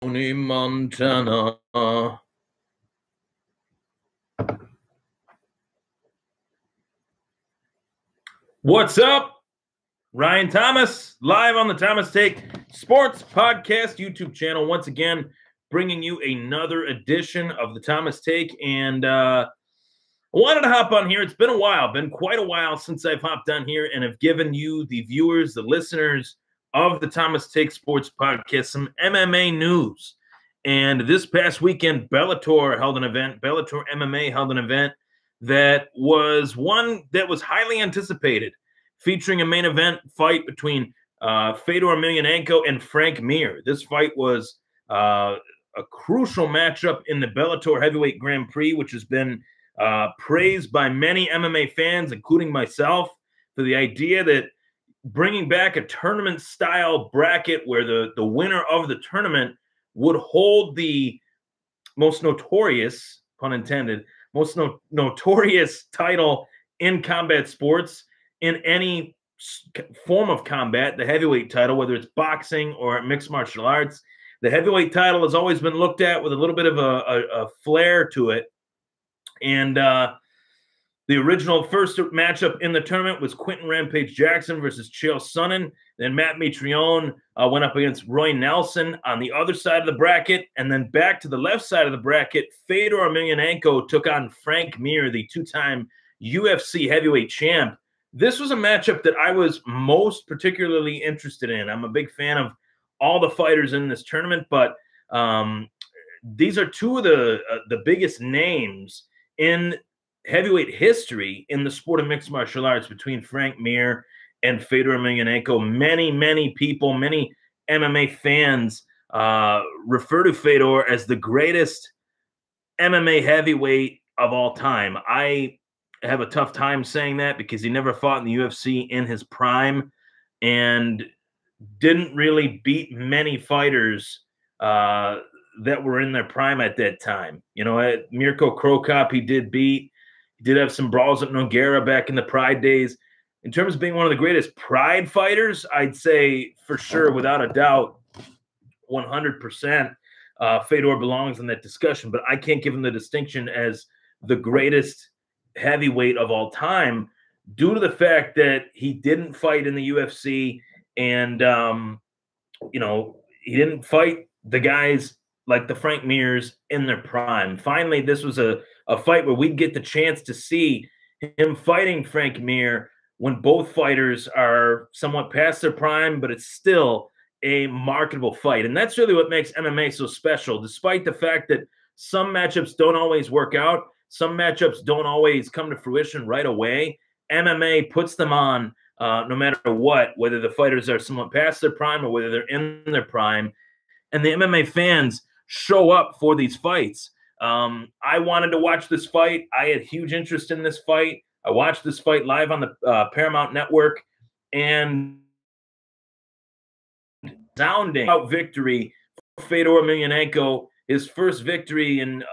Tony Montana. What's up? Ryan Thomas, live on the Thomas Take Sports Podcast YouTube channel. Once again, bringing you another edition of the Thomas Take. And I wanted to hop on here. It's been a while, been quite a while since I've hopped on here and have given you, the viewers, the listeners of the Thomas Take Sports Podcast, some MMA news. And this past weekend, Bellator held an event. Bellator MMA held an event that was one that was highly anticipated, featuring a main event fight between Fedor Emelianenko and Frank Mir. This fight was a crucial matchup in the Bellator Heavyweight Grand Prix, which has been praised by many MMA fans, including myself, for the idea that bringing back a tournament-style bracket where the winner of the tournament would hold the most notorious, pun intended, most notorious title in combat sports, in any form of combat, the heavyweight title, whether it's boxing or mixed martial arts. The heavyweight title has always been looked at with a little bit of a flair to it. And the original first matchup in the tournament was Quentin Rampage Jackson versus Chael Sonnen. Then Matt Mitrione went up against Roy Nelson on the other side of the bracket. And then back to the left side of the bracket, Fedor Emelianenko took on Frank Mir, the two-time UFC heavyweight champ. This was a matchup that I was most particularly interested in. I'm a big fan of all the fighters in this tournament, but these are two of the biggest names in heavyweight history in the sport of mixed martial arts, between Frank Mir and Fedor Emelianenko. Many people, many MMA fans refer to Fedor as the greatest MMA heavyweight of all time. I have a tough time saying that because he never fought in the UFC in his prime and didn't really beat many fighters that were in their prime at that time. You know, Mirko Cro Cop, he did beat. He did have some brawls with Nogueira back in the Pride days. In terms of being one of the greatest Pride fighters, I'd say for sure, without a doubt, 100%, Fedor belongs in that discussion. But I can't give him the distinction as the greatest heavyweight of all time due to the fact that he didn't fight in the UFC, and you know, he didn't fight the guys like the Frank Mirs in their prime. Finally, this was a fight where we'd get the chance to see him fighting Frank Mir when both fighters are somewhat past their prime, but it's still a marketable fight. And that's really what makes MMA so special, despite the fact that some matchups don't always work out. Some matchups don't always come to fruition right away. MMA puts them on no matter what, whether the fighters are somewhat past their prime or whether they're in their prime. And the MMA fans show up for these fights. I wanted to watch this fight. I had huge interest in this fight. I watched this fight live on the Paramount Network, and resounding victory for Fedor Emelianenko, his first victory in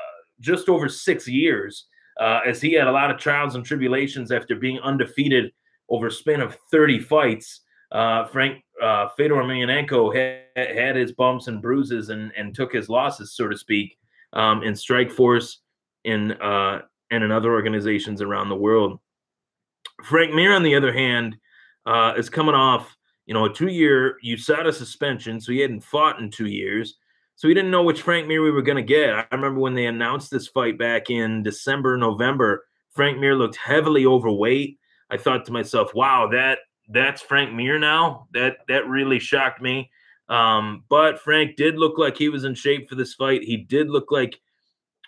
just over 6 years, as he had a lot of trials and tribulations after being undefeated over a span of 30 fights. Fedor Emelianenko had his bumps and bruises and took his losses, so to speak, in Strikeforce and in other organizations around the world. Frank Mir, on the other hand, is coming off, you know, a 2-year USADA suspension, so he hadn't fought in 2 years. So we didn't know which Frank Mir we were going to get. I remember when they announced this fight back in December, November, Frank Mir looked heavily overweight. I thought to myself, wow, that's Frank Mir now? That really shocked me. But Frank did look like he was in shape for this fight. He did look like,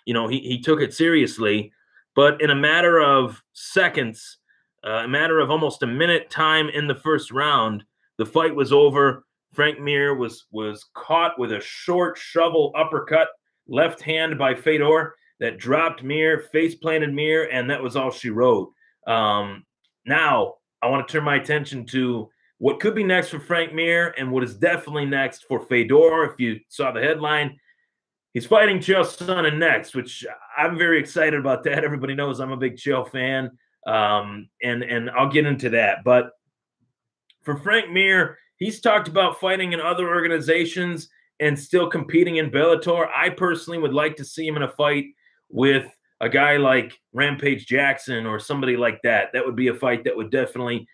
you know, he took it seriously. But in a matter of seconds, a matter of almost a minute time in the first round, the fight was over. Frank Mir was caught with a short shovel uppercut, left hand by Fedor, that dropped Mir, face-planted Mir, and that was all she wrote. Now, I want to turn my attention to what could be next for Frank Mir and what is definitely next for Fedor. If you saw the headline, he's fighting Chael Sonnen next, which I'm very excited about that. Everybody knows I'm a big Chael fan, and I'll get into that. But for Frank Mir, he's talked about fighting in other organizations and still competing in Bellator. I personally would like to see him in a fight with a guy like Rampage Jackson or somebody like that. That would be a fight that would definitely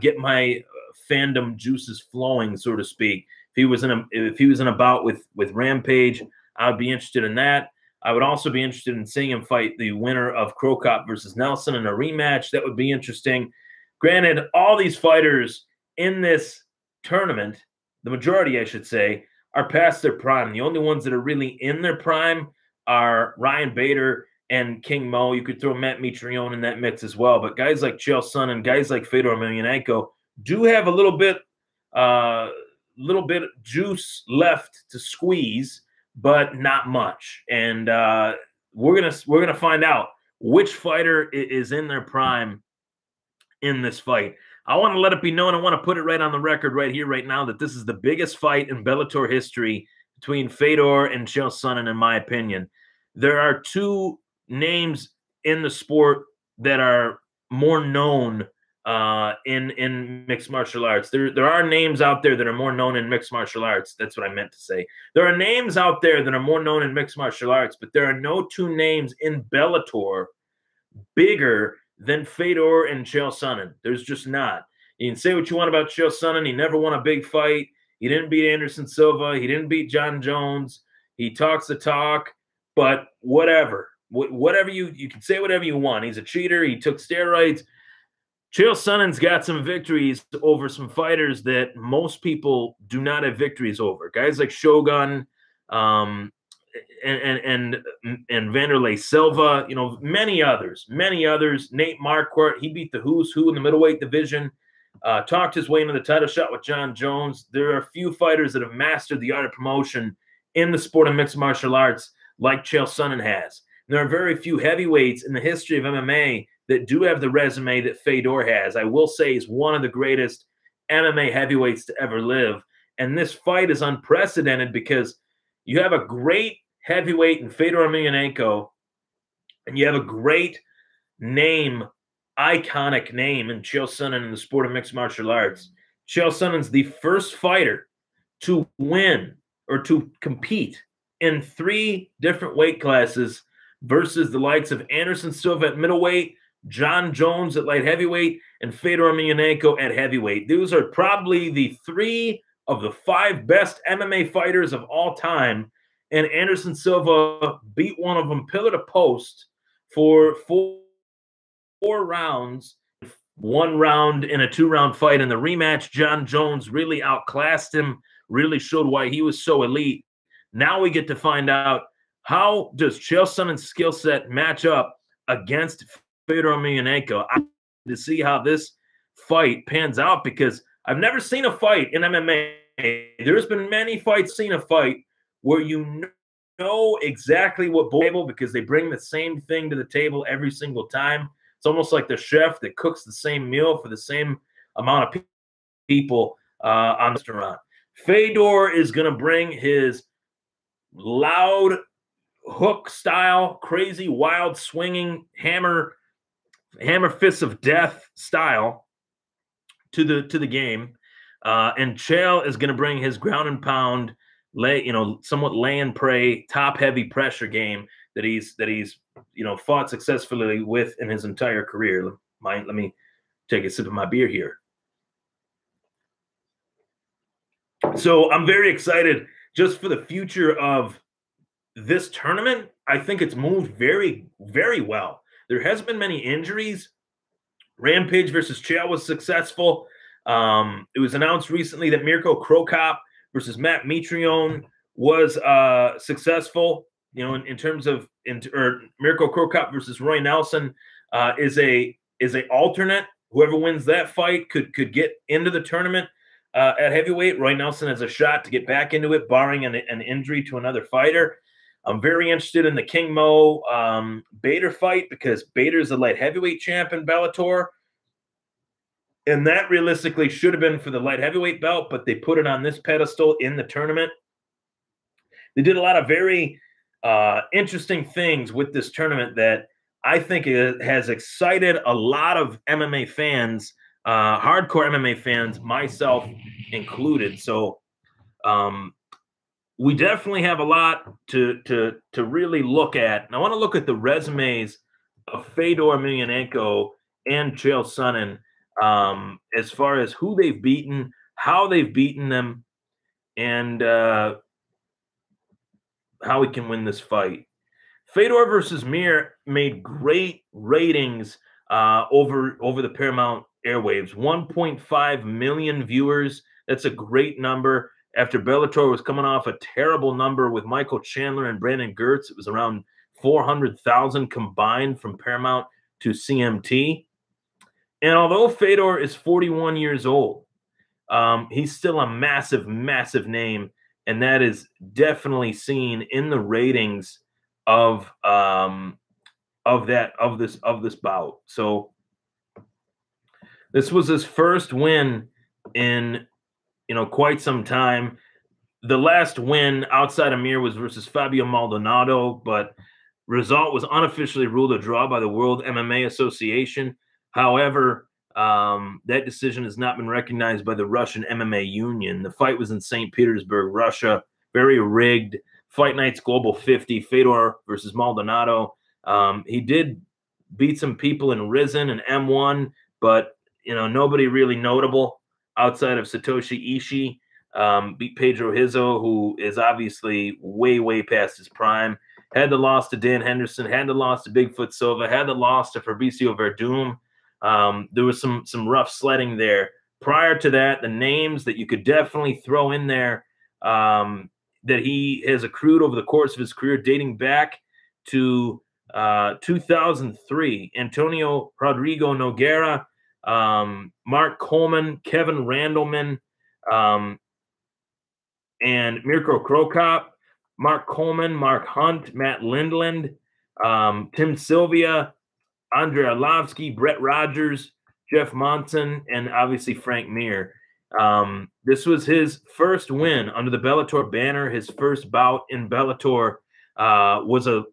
get my fandom juices flowing, so to speak. If he was in a bout with Rampage, I would be interested in that. I would also be interested in seeing him fight the winner of Crow Cop versus Nelson in a rematch. That would be interesting. Granted, all these fighters in this tournament, the majority, I should say, are past their prime. The only ones that are really in their prime are Ryan Bader and King Mo. You could throw Matt Mitrione in that mix as well. But guys like Chael Sonnen and guys like Fedor Emelianenko do have a little bit juice left to squeeze, but not much. And we're gonna find out which fighter is in their prime in this fight. I want to let it be known, I want to put it right on the record right here, right now, that this is the biggest fight in Bellator history between Fedor and Chael Sonnen, in my opinion. There are two names in the sport that are more known in mixed martial arts. There are names out there that are more known in mixed martial arts. That's what I meant to say. There are names out there that are more known in mixed martial arts, but there are no two names in Bellator bigger than Fedor and Chael Sonnen. There's just not. You can say what you want about Chael Sonnen. He never won a big fight. He didn't beat Anderson Silva. He didn't beat John Jones. He talks the talk, but whatever. Whatever you can say whatever you want. He's a cheater. He took steroids. Chael Sonnen's got some victories over some fighters that most people do not have victories over. Guys like Shogun, and Vanderlei Silva, you know, many others. Nate Marquardt, he beat the who's who in the middleweight division, talked his way into the title shot with John Jones. There are a few fighters that have mastered the art of promotion in the sport of mixed martial arts like Chael Sonnen has. And there are very few heavyweights in the history of MMA that do have the resume that Fedor has. I will say he's one of the greatest MMA heavyweights to ever live. And this fight is unprecedented because you have a great heavyweight in Fedor Emelianenko, and you have a great name, iconic name in Chael Sonnen in the sport of mixed martial arts. Chael Sonnen's the first fighter to win or to compete in 3 different weight classes versus the likes of Anderson Silva at middleweight, John Jones at light heavyweight, and Fedor Emelianenko at heavyweight. Those are probably the 3 of the 5 best MMA fighters of all time, and Anderson Silva beat one of them pillar to post for 4 rounds, 1 round in a 2-round fight. In the rematch, John Jones really outclassed him, really showed why he was so elite. Now we get to find out, how does Chael Sonnen's skill set match up against Fedor Emelianenko? I need to see how this fight pans out, because I've never seen a fight in MMA. There's been many fights, seen a fight where you know exactly what table, because they bring the same thing to the table every single time. It's almost like the chef that cooks the same meal for the same amount of people on the restaurant. Fedor is going to bring his loud hook style, crazy, wild, swinging hammer fists of death style to the game, and Chael is going to bring his ground and pound, somewhat lay and pray, top heavy pressure game that he's fought successfully with in his entire career. Let me take a sip of my beer here. So I'm very excited just for the future of this tournament. I think it's moved very, very well. There hasn't been many injuries. Rampage versus Chael was successful. It was announced recently that Mirko Cro Cop versus Matt Mitrione was successful. You know, in terms of Mirko Cro Cop versus Roy Nelson is a alternate. Whoever wins that fight could get into the tournament at heavyweight. Roy Nelson has a shot to get back into it, barring an injury to another fighter. I'm very interested in the King Mo Bader fight, because Bader's a light heavyweight champ in Bellator. And that realistically should have been for the light heavyweight belt, but they put it on this pedestal in the tournament. They did a lot of very interesting things with this tournament that I think has excited a lot of MMA fans, hardcore MMA fans, myself included. So we definitely have a lot to really look at. And I want to look at the resumes of Fedor Emelianenko and Chael Sonnen, as far as who they've beaten, how they've beaten them, and how we can win this fight. Fedor versus Mir made great ratings over the Paramount airwaves. 1.5 million viewers. That's a great number. After Bellator was coming off a terrible number with Michael Chandler and Brandon Gertz, it was around 400,000 combined from Paramount to CMT. And although Fedor is 41 years old, he's still a massive, massive name, and that is definitely seen in the ratings of this bout. So this was his first win in quite some time. The last win outside of Mir was versus Fabio Maldonado, but result was unofficially ruled a draw by the World MMA Association. However, that decision has not been recognized by the Russian MMA Union. The fight was in St. Petersburg, Russia. Very rigged. Fight Nights Global 50, Fedor versus Maldonado. He did beat some people in Risen and M1, but nobody really notable outside of Satoshi Ishii. Beat Pedro Hizo, who is obviously way, way past his prime. Had the loss to Dan Henderson, had the loss to Bigfoot Silva, had the loss to Fabricio Verdum. There was some rough sledding there. Prior to that, the names that you could definitely throw in there that he has accrued over the course of his career, dating back to 2003. Antonio Rodrigo Nogueira, Mark Coleman, Kevin Randleman, and Mirko Krokop. Mark Coleman, Mark Hunt, Matt Lindland, Tim Sylvia, Andrei Arlovsky, Brett Rogers, Jeff Monson, and obviously Frank Mir. This was his first win under the Bellator banner. His first bout in Bellator was a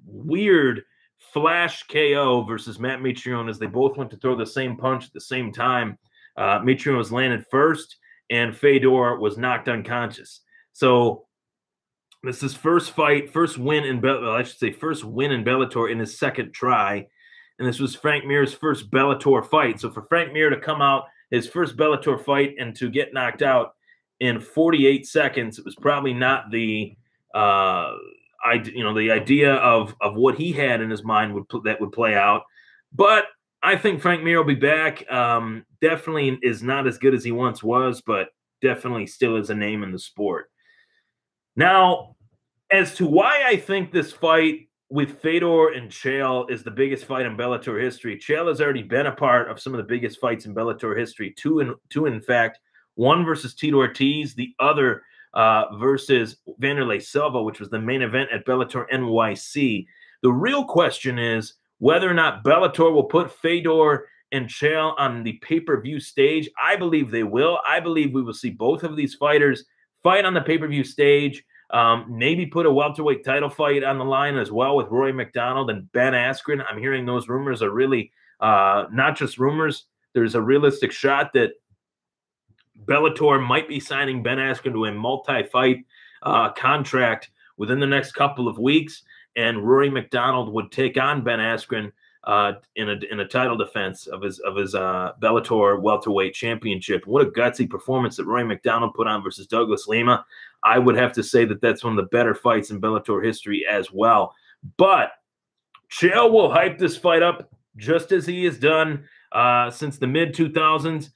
weird flash KO versus Matt Mitrione, as they both went to throw the same punch at the same time. Mitrione was landed first, and Fedor was knocked unconscious. So this is his first win in Bellator in his second try. And this was Frank Mir's first Bellator fight. So for Frank Mir to come out, his first Bellator fight, and to get knocked out in 48 seconds, it was probably not the idea of what he had in his mind that would play out. But I think Frank Mir will be back. Definitely is not as good as he once was, but definitely still is a name in the sport. Now, as to why I think this fight with Fedor and Chael is the biggest fight in Bellator history, Chael has already been a part of some of the biggest fights in Bellator history. Two, in fact, one versus Tito Ortiz, the other versus Vanderlei Silva, which was the main event at Bellator NYC. The real question is whether or not Bellator will put Fedor and Chael on the pay-per-view stage. I believe they will. I believe we will see both of these fighters fight on the pay-per-view stage. Maybe put a welterweight title fight on the line as well with Rory McDonald and Ben Askren. I'm hearing those rumors are really not just rumors. There's a realistic shot that Bellator might be signing Ben Askren to a multi-fight contract within the next couple of weeks, and Rory McDonald would take on Ben Askren in a title defense of his Bellator welterweight championship. What a gutsy performance that Rory McDonald put on versus Douglas Lima. I would have to say that that's one of the better fights in Bellator history as well. But Chael will hype this fight up just as he has done since the mid-2000s.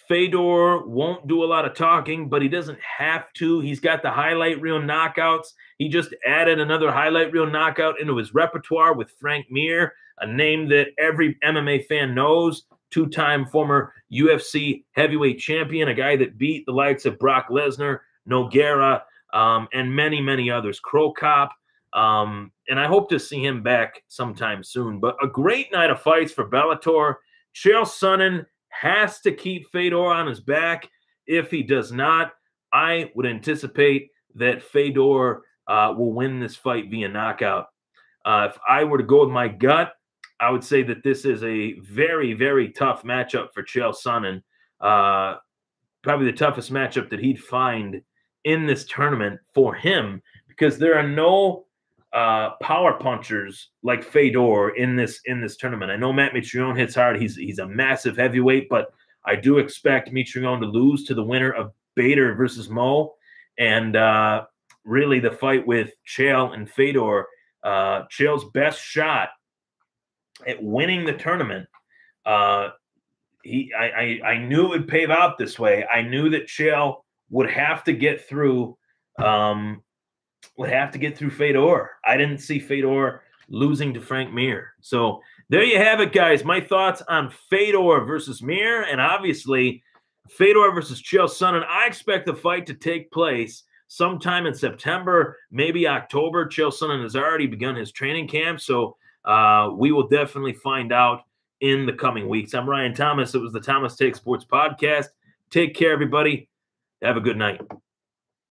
Fedor won't do a lot of talking, but he doesn't have to. He's got the highlight reel knockouts. He just added another highlight reel knockout into his repertoire with Frank Mir, a name that every MMA fan knows, two-time former UFC heavyweight champion, a guy that beat the likes of Brock Lesnar, Nogueira, and many, many others, Krokop. And I hope to see him back sometime soon. But a great night of fights for Bellator. Chael Sonnen has to keep Fedor on his back. If he does not, I would anticipate that Fedor will win this fight via knockout. If I were to go with my gut, I would say that this is a very, very tough matchup for Chael Sonnen. Probably the toughest matchup that he'd find in this tournament for him because there are no power punchers like Fedor in this tournament. I know Matt Mitrione hits hard. He's a massive heavyweight, but I do expect Mitrione to lose to the winner of Bader versus Mo. And really the fight with Chael and Fedor, Chael's best shot at winning the tournament. I knew it would pave out this way. I knew that Chael would have to get through Fedor. I didn't see Fedor losing to Frank Mir. So there you have it, guys. My thoughts on Fedor versus Mir, and obviously Fedor versus Chael Sonnen. I expect the fight to take place sometime in September, maybe October. Chael Sonnen has already begun his training camp, so we will definitely find out in the coming weeks. I'm Ryan Thomas. It was the Thomas Take Sports Podcast. Take care, everybody. Have a good night.